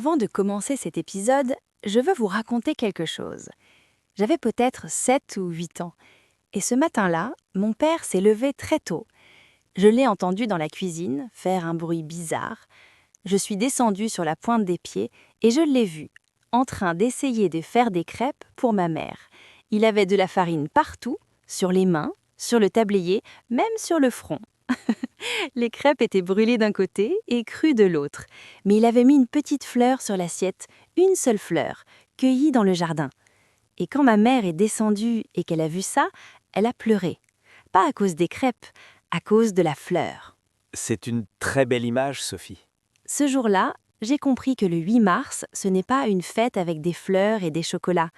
Avant de commencer cet épisode, je veux vous raconter quelque chose. J'avais peut-être 7 ou 8 ans, et ce matin-là, mon père s'est levé très tôt. Je l'ai entendu dans la cuisine faire un bruit bizarre. Je suis descendue sur la pointe des pieds et je l'ai vu, en train d'essayer de faire des crêpes pour ma mère. Il avait de la farine partout, sur les mains, sur le tablier, même sur le front. Les crêpes étaient brûlées d'un côté et crues de l'autre, mais il avait mis une petite fleur sur l'assiette, une seule fleur, cueillie dans le jardin. Et quand ma mère est descendue et qu'elle a vu ça, elle a pleuré. Pas à cause des crêpes, à cause de la fleur. C'est une très belle image, Sophie. Ce jour-là, j'ai compris que le 8 mars, ce n'est pas une fête avec des fleurs et des chocolats.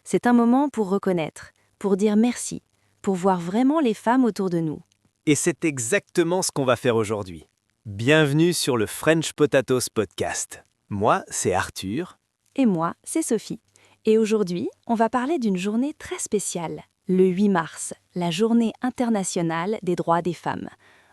C'est un moment pour reconnaître, pour dire merci, pour voir vraiment les femmes autour de nous. Et c'est exactement ce qu'on va faire aujourd'hui. Bienvenue sur le French Potatoes Podcast. Moi, c'est Arthur. Et moi, c'est Sophie. Et aujourd'hui, on va parler d'une journée très spéciale, le 8 mars, la journée internationale des droits des femmes.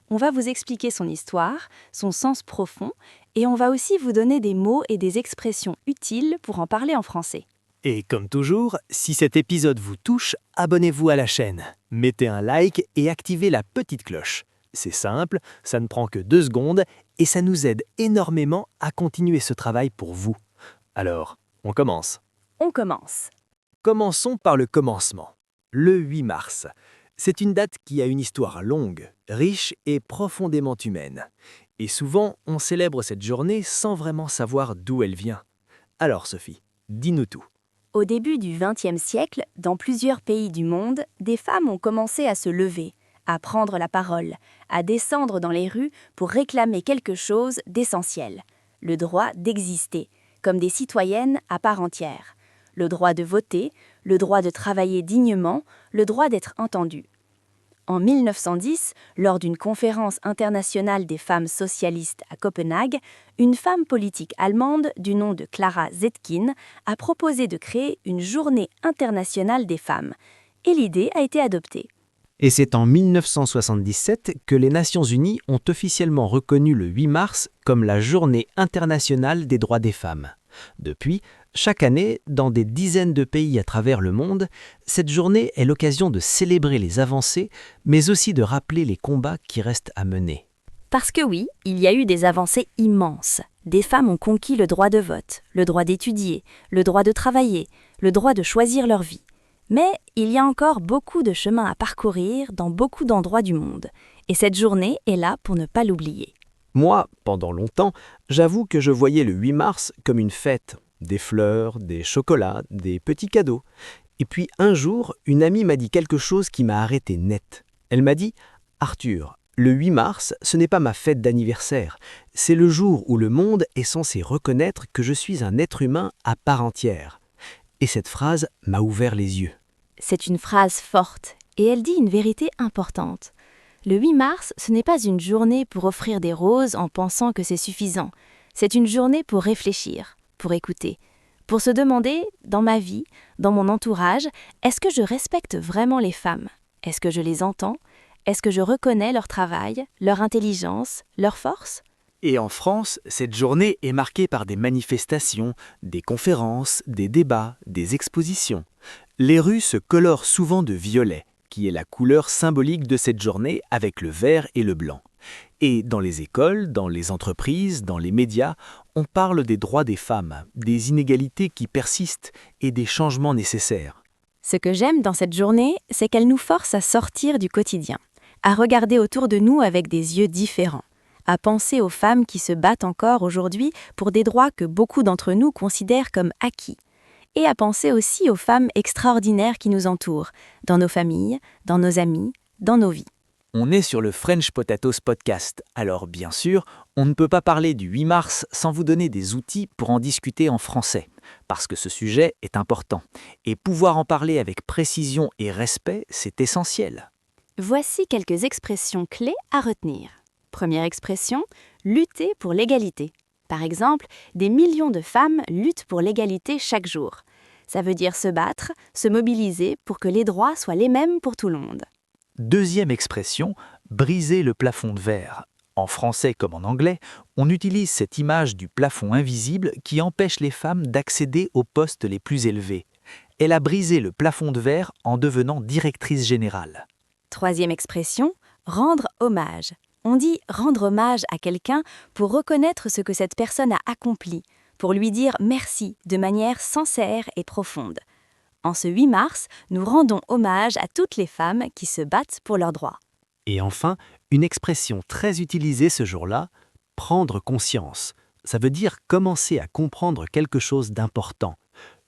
On va vous expliquer son histoire, son sens profond, et on va aussi vous donner des mots et des expressions utiles pour en parler en français. Et comme toujours, si cet épisode vous touche, abonnez-vous à la chaîne. Mettez un like et activez la petite cloche. C'est simple, ça ne prend que 2 secondes et ça nous aide énormément à continuer ce travail pour vous. Alors, on commence. On commence. Commençons par le commencement. Le 8 mars. C'est une date qui a une histoire longue, riche et profondément humaine. Et souvent, on célèbre cette journée sans vraiment savoir d'où elle vient. Alors Sophie, dis-nous tout. Au début du XXe siècle, dans plusieurs pays du monde, des femmes ont commencé à se lever, à prendre la parole, à descendre dans les rues pour réclamer quelque chose d'essentiel, le droit d'exister, comme des citoyennes à part entière, le droit de voter, le droit de travailler dignement, le droit d'être entendues. En 1910, lors d'une conférence internationale des femmes socialistes à Copenhague, une femme politique allemande du nom de Clara Zetkin a proposé de créer une journée internationale des femmes. Et l'idée a été adoptée. Et c'est en 1977 que les Nations Unies ont officiellement reconnu le 8 mars comme la Journée internationale des droits des femmes. Depuis, chaque année, dans des dizaines de pays à travers le monde, cette journée est l'occasion de célébrer les avancées, mais aussi de rappeler les combats qui restent à mener. Parce que oui, il y a eu des avancées immenses. Des femmes ont conquis le droit de vote, le droit d'étudier, le droit de travailler, le droit de choisir leur vie. Mais il y a encore beaucoup de chemin à parcourir dans beaucoup d'endroits du monde. Et cette journée est là pour ne pas l'oublier. Moi, pendant longtemps, j'avoue que je voyais le 8 mars comme une fête. Des fleurs, des chocolats, des petits cadeaux. Et puis un jour, une amie m'a dit quelque chose qui m'a arrêté net. Elle m'a dit « Arthur, le 8 mars, ce n'est pas ma fête d'anniversaire. C'est le jour où le monde est censé reconnaître que je suis un être humain à part entière. » Et cette phrase m'a ouvert les yeux. C'est une phrase forte et elle dit une vérité importante. Le 8 mars, ce n'est pas une journée pour offrir des roses en pensant que c'est suffisant. C'est une journée pour réfléchir, pour écouter, pour se demander, dans ma vie, dans mon entourage, est-ce que je respecte vraiment les femmes ? Est-ce que je les entends ? Est-ce que je reconnais leur travail, leur intelligence, leur force ? Et en France, cette journée est marquée par des manifestations, des conférences, des débats, des expositions. Les rues se colorent souvent de violet, qui est la couleur symbolique de cette journée avec le vert et le blanc. Et dans les écoles, dans les entreprises, dans les médias, on parle des droits des femmes, des inégalités qui persistent et des changements nécessaires. Ce que j'aime dans cette journée, c'est qu'elle nous force à sortir du quotidien, à regarder autour de nous avec des yeux différents, à penser aux femmes qui se battent encore aujourd'hui pour des droits que beaucoup d'entre nous considèrent comme acquis. Et à penser aussi aux femmes extraordinaires qui nous entourent, dans nos familles, dans nos amis, dans nos vies. On est sur le French Potatoes Podcast, alors bien sûr, on ne peut pas parler du 8 mars sans vous donner des outils pour en discuter en français, parce que ce sujet est important. Et pouvoir en parler avec précision et respect, c'est essentiel. Voici quelques expressions clés à retenir. Première expression, lutter pour l'égalité. Par exemple, des millions de femmes luttent pour l'égalité chaque jour. Ça veut dire se battre, se mobiliser pour que les droits soient les mêmes pour tout le monde. Deuxième expression, briser le plafond de verre. En français comme en anglais, on utilise cette image du plafond invisible qui empêche les femmes d'accéder aux postes les plus élevés. Elle a brisé le plafond de verre en devenant directrice générale. Troisième expression, rendre hommage. On dit rendre hommage à quelqu'un pour reconnaître ce que cette personne a accompli, pour lui dire merci de manière sincère et profonde. En ce 8 mars, nous rendons hommage à toutes les femmes qui se battent pour leurs droits. Et enfin, une expression très utilisée ce jour-là, prendre conscience. Ça veut dire commencer à comprendre quelque chose d'important.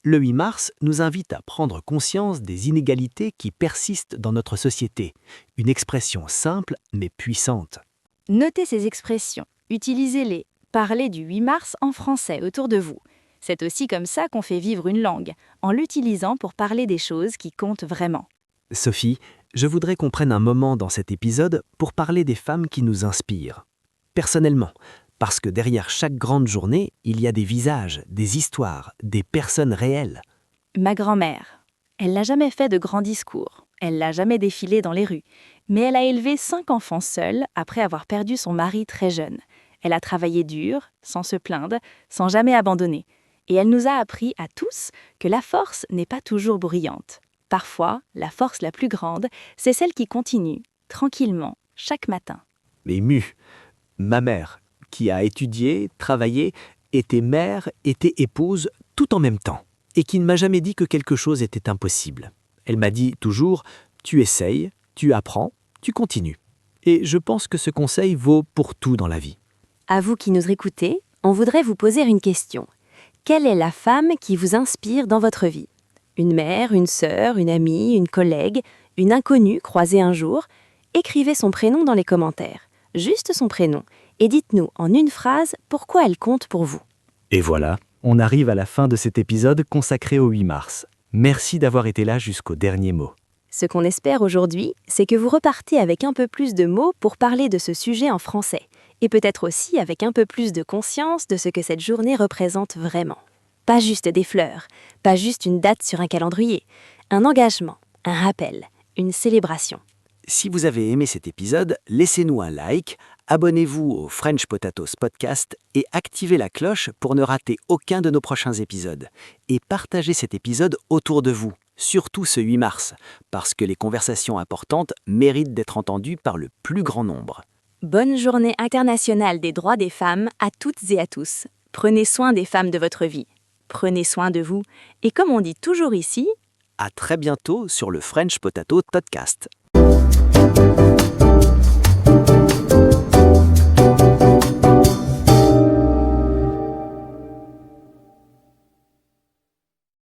Le 8 mars nous invite à prendre conscience des inégalités qui persistent dans notre société. Une expression simple mais puissante. Notez ces expressions, utilisez-les, parlez du 8 mars en français autour de vous. C'est aussi comme ça qu'on fait vivre une langue, en l'utilisant pour parler des choses qui comptent vraiment. Sophie, je voudrais qu'on prenne un moment dans cet épisode pour parler des femmes qui nous inspirent. Personnellement, parce que derrière chaque grande journée, il y a des visages, des histoires, des personnes réelles. Ma grand-mère, elle n'a jamais fait de grands discours, elle n'a jamais défilé dans les rues, mais elle a élevé 5 enfants seule après avoir perdu son mari très jeune. Elle a travaillé dur, sans se plaindre, sans jamais abandonner. Et elle nous a appris à tous que la force n'est pas toujours bruyante. Parfois, la force la plus grande, c'est celle qui continue, tranquillement, chaque matin. Émue. Ma mère, qui a étudié, travaillé, était mère, était épouse, tout en même temps, et qui ne m'a jamais dit que quelque chose était impossible. Elle m'a dit toujours « tu essayes, tu apprends, tu continues ». Et je pense que ce conseil vaut pour tout dans la vie. À vous qui nous écoutez, on voudrait vous poser une question. Quelle est la femme qui vous inspire dans votre vie ? Une mère, une sœur, une amie, une collègue, une inconnue croisée un jour ? Écrivez son prénom dans les commentaires, juste son prénom, et dites-nous en une phrase pourquoi elle compte pour vous. Et voilà, on arrive à la fin de cet épisode consacré au 8 mars. Merci d'avoir été là jusqu'au dernier mot. Ce qu'on espère aujourd'hui, c'est que vous repartez avec un peu plus de mots pour parler de ce sujet en français, et peut-être aussi avec un peu plus de conscience de ce que cette journée représente vraiment. Pas juste des fleurs, pas juste une date sur un calendrier, un engagement, un rappel, une célébration. Si vous avez aimé cet épisode, laissez-nous un like, abonnez-vous au French Potatoes Podcast et activez la cloche pour ne rater aucun de nos prochains épisodes. Et partagez cet épisode autour de vous, surtout ce 8 mars, parce que les conversations importantes méritent d'être entendues par le plus grand nombre. Bonne journée internationale des droits des femmes à toutes et à tous. Prenez soin des femmes de votre vie. Prenez soin de vous. Et comme on dit toujours ici, À très bientôt sur le French Potato Podcast.